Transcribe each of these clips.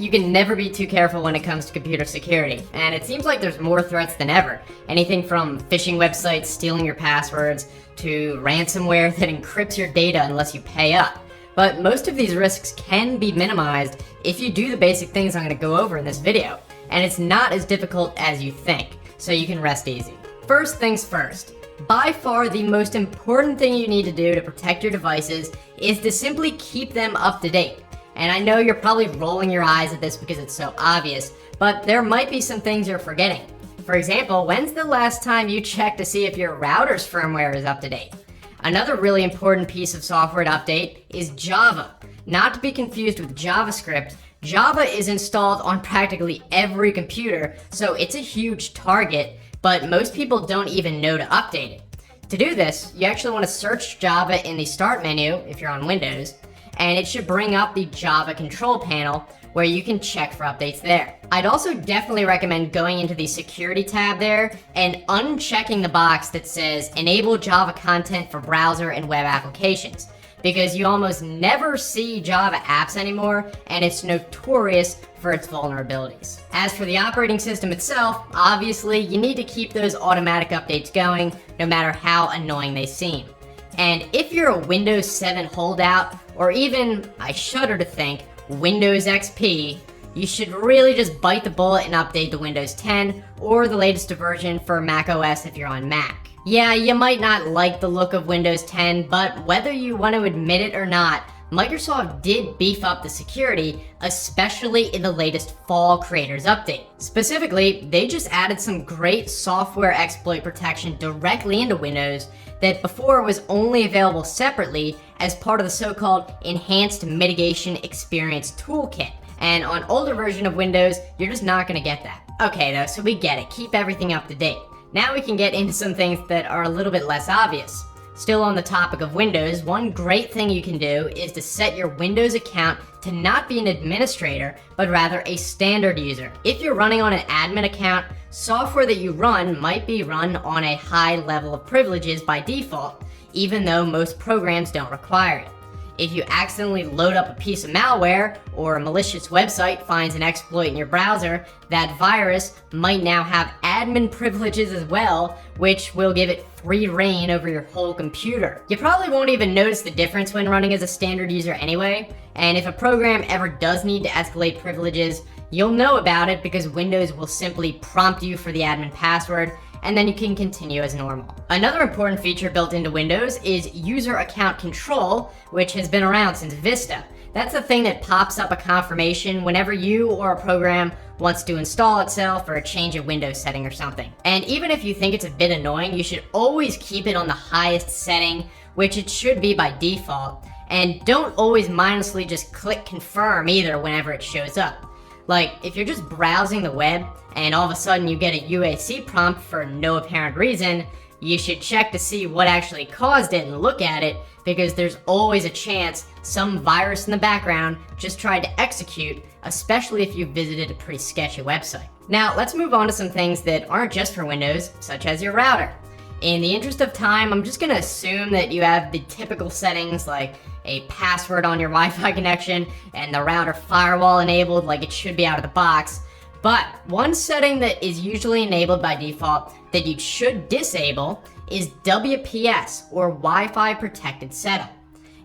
you can never be too careful when it comes to computer security, and it seems like there's more threats than ever. Anything from phishing websites stealing your passwords to ransomware that encrypts your data unless you pay up. But most of these risks can be minimized if you do the basic things I'm going to go over in this video, and it's not as difficult as you think, so you can rest easy. First things first. By far the most important thing you need to do to protect your devices is to simply keep them up to date. And I know you're probably rolling your eyes at this because it's so obvious, but there might be some things you're forgetting. For example, when's the last time you checked to see if your router's firmware is up to date? Another really important piece of software to update is Java. Not to be confused with JavaScript, Java is installed on practically every computer, so it's a huge target, but most people don't even know to update it. To do this, you actually want to search Java in the Start menu if you're on Windows, and it should bring up the Java control panel where you can check for updates there. I'd also definitely recommend going into the Security tab there and unchecking the box that says Enable Java content for browser and web applications, because you almost never see Java apps anymore, and it's notorious for its vulnerabilities. As for the operating system itself, obviously you need to keep those automatic updates going, no matter how annoying they seem. And if you're a Windows 7 holdout, or even, I shudder to think, Windows XP, you should really just bite the bullet and update to Windows 10 or the latest version for macOS if you're on Mac. Yeah, you might not like the look of Windows 10, but whether you want to admit it or not, Microsoft did beef up the security, especially in the latest Fall Creators Update. Specifically, they just added some great software exploit protection directly into Windows that before was only available separately as part of the so-called Enhanced Mitigation Experience Toolkit. And on older version of Windows, you're just not going to get that. Okay though, so we get it. Keep everything up to date. Now we can get into some things that are a little bit less obvious. Still on the topic of Windows, one great thing you can do is to set your Windows account to not be an administrator, but rather a standard user. If you're running on an admin account, software that you run might be run on a high level of privileges by default, even though most programs don't require it. If you accidentally load up a piece of malware, or a malicious website finds an exploit in your browser, that virus might now have admin privileges as well, which will give it free reign over your whole computer. You probably won't even notice the difference when running as a standard user anyway, and if a program ever does need to escalate privileges, you'll know about it because Windows will simply prompt you for the admin password, and then you can continue as normal. Another important feature built into Windows is user account control, which has been around since Vista. That's the thing that pops up a confirmation whenever you or a program wants to install itself or change a Windows setting or something. And even if you think it's a bit annoying, you should always keep it on the highest setting, which it should be by default. And don't always mindlessly just click confirm either whenever it shows up. Like, if you're just browsing the web and all of a sudden you get a UAC prompt for no apparent reason, you should check to see what actually caused it and look at it, because there's always a chance some virus in the background just tried to execute, especially if you visited a pretty sketchy website. Now, let's move on to some things that aren't just for Windows, such as your router. In the interest of time, I'm just gonna assume that you have the typical settings like a password on your Wi-Fi connection and the router firewall enabled like it should be out of the box. But one setting that is usually enabled by default that you should disable is WPS, or Wi-Fi Protected Setup.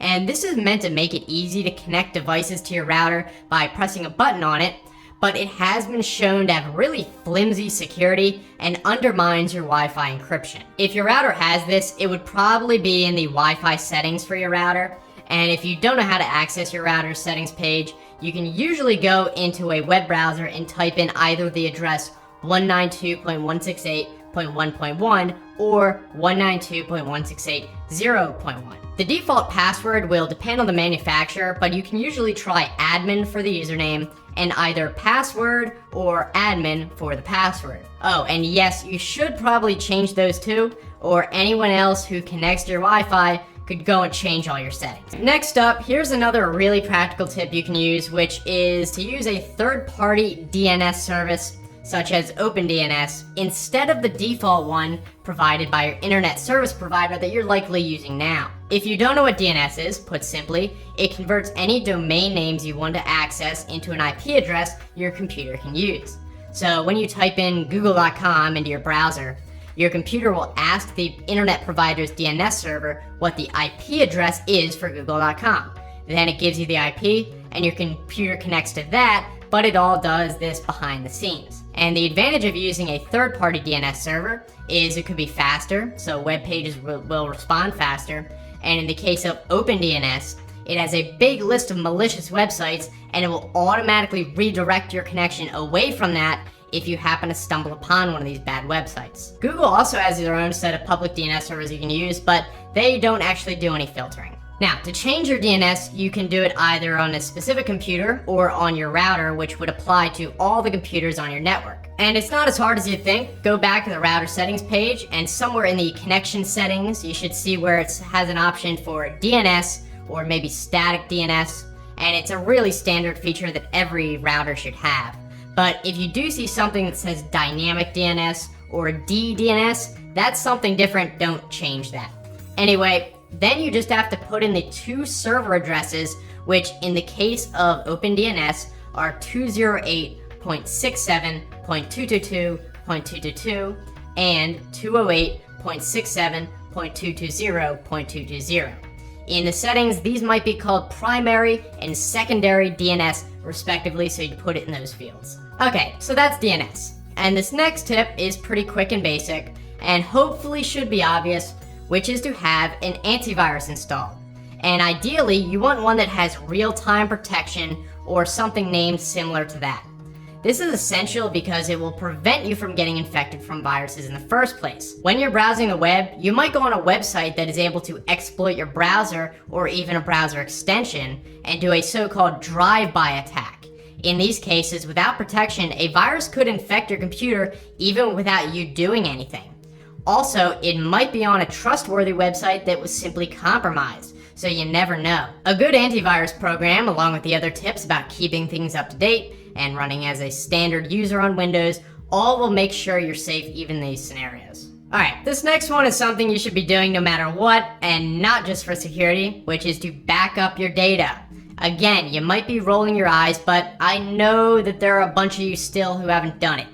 And this is meant to make it easy to connect devices to your router by pressing a button on it, but it has been shown to have really flimsy security and undermines your Wi-Fi encryption. If your router has this, it would probably be in the Wi-Fi settings for your router. And if you don't know how to access your router's settings page, you can usually go into a web browser and type in either the address 192.168.1.1 or 192.168.0.1. The default password will depend on the manufacturer, but you can usually try admin for the username and either password or admin for the password. Oh, and yes, you should probably change those too, or anyone else who connects to your Wi-Fi could go and change all your settings. Next up, here's another really practical tip you can use, which is to use a third-party DNS service such as OpenDNS instead of the default one provided by your internet service provider that you're likely using now. If you don't know what DNS is, put simply, it converts any domain names you want to access into an IP address your computer can use. So when you type in google.com into your browser, your computer will ask the internet provider's DNS server what the IP address is for google.com. Then it gives you the IP, and your computer connects to that, but it all does this behind the scenes. And the advantage of using a third-party DNS server is it could be faster, so web pages will respond faster. And in the case of OpenDNS, it has a big list of malicious websites, and it will automatically redirect your connection away from that if you happen to stumble upon one of these bad websites. Google also has their own set of public DNS servers you can use, but they don't actually do any filtering. Now, to change your DNS, you can do it either on a specific computer or on your router, which would apply to all the computers on your network. And it's not as hard as you think. Go back to the router settings page, and somewhere in the connection settings, you should see where it has an option for DNS or maybe static DNS, and it's a really standard feature that every router should have. But if you do see something that says dynamic DNS or DDNS, that's something different. Don't change that. Anyway, then you just have to put in the two server addresses, which in the case of OpenDNS are 208.67.222.222 and 208.67.220.220. In the settings, these might be called primary and secondary DNS respectively, so you put it in those fields. Okay, so that's DNS. And this next tip is pretty quick and basic, and hopefully should be obvious, which is to have an antivirus installed. And ideally, you want one that has real-time protection or something named similar to that. This is essential because it will prevent you from getting infected from viruses in the first place. When you're browsing the web, you might go on a website that is able to exploit your browser or even a browser extension and do a so-called drive-by attack. In these cases, without protection, a virus could infect your computer even without you doing anything. Also, it might be on a trustworthy website that was simply compromised, so you never know. A good antivirus program, along with the other tips about keeping things up to date and running as a standard user on Windows, all will make sure you're safe even in these scenarios. Alright, this next one is something you should be doing no matter what, and not just for security, which is to back up your data. Again, you might be rolling your eyes, but I know that there are a bunch of you still who haven't done it.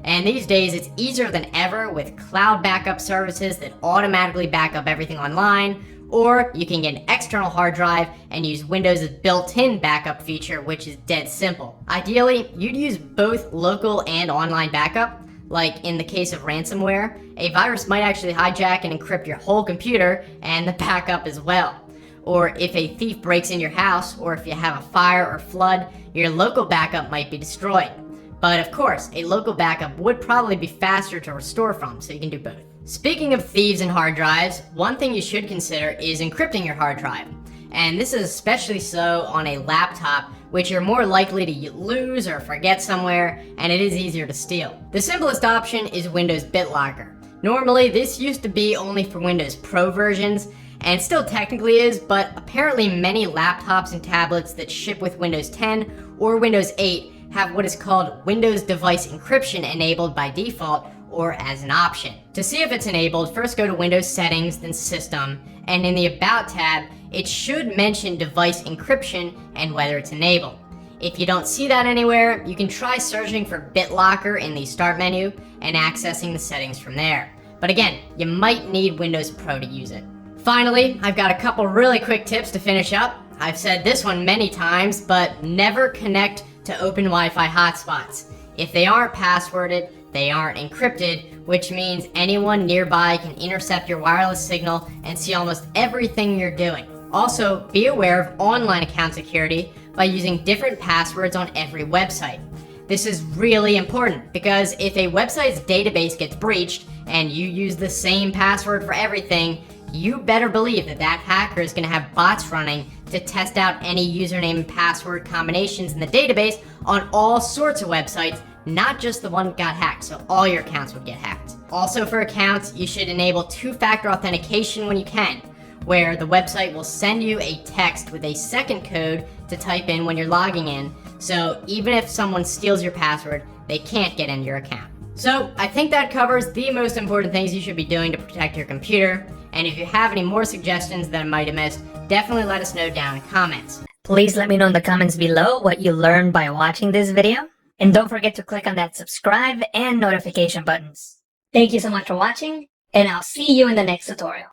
And these days, it's easier than ever with cloud backup services that automatically back up everything online, or you can get an external hard drive and use Windows' built-in backup feature, which is dead simple. Ideally, you'd use both local and online backup. Like in the case of ransomware, a virus might actually hijack and encrypt your whole computer and the backup as well. Or if a thief breaks in your house, or if you have a fire or flood, your local backup might be destroyed. But of course, a local backup would probably be faster to restore from, so you can do both. Speaking of thieves and hard drives, one thing you should consider is encrypting your hard drive. And this is especially so on a laptop, which you're more likely to lose or forget somewhere, and it is easier to steal. The simplest option is Windows BitLocker. Normally, this used to be only for Windows Pro versions, and still technically is, but apparently many laptops and tablets that ship with Windows 10 or Windows 8 have what is called Windows Device Encryption enabled by default or as an option. To see if it's enabled, first go to Windows Settings, then System, and in the About tab, it should mention Device Encryption and whether it's enabled. If you don't see that anywhere, you can try searching for BitLocker in the Start menu and accessing the settings from there. But again, you might need Windows Pro to use it. Finally, I've got a couple really quick tips to finish up. I've said this one many times, but never connect to open Wi-Fi hotspots. If they aren't passworded, they aren't encrypted, which means anyone nearby can intercept your wireless signal and see almost everything you're doing. Also, be aware of online account security by using different passwords on every website. This is really important because if a website's database gets breached and you use the same password for everything, you better believe that that hacker is going to have bots running to test out any username and password combinations in the database on all sorts of websites, not just the one that got hacked, so all your accounts would get hacked. Also for accounts, you should enable two-factor authentication when you can, where the website will send you a text with a second code to type in when you're logging in, so even if someone steals your password, they can't get into your account. So I think that covers the most important things you should be doing to protect your computer. And if you have any more suggestions that I might have missed, definitely let us know down in the comments. Please let me know in the comments below what you learned by watching this video. And don't forget to click on that subscribe and notification buttons. Thank you so much for watching, and I'll see you in the next tutorial.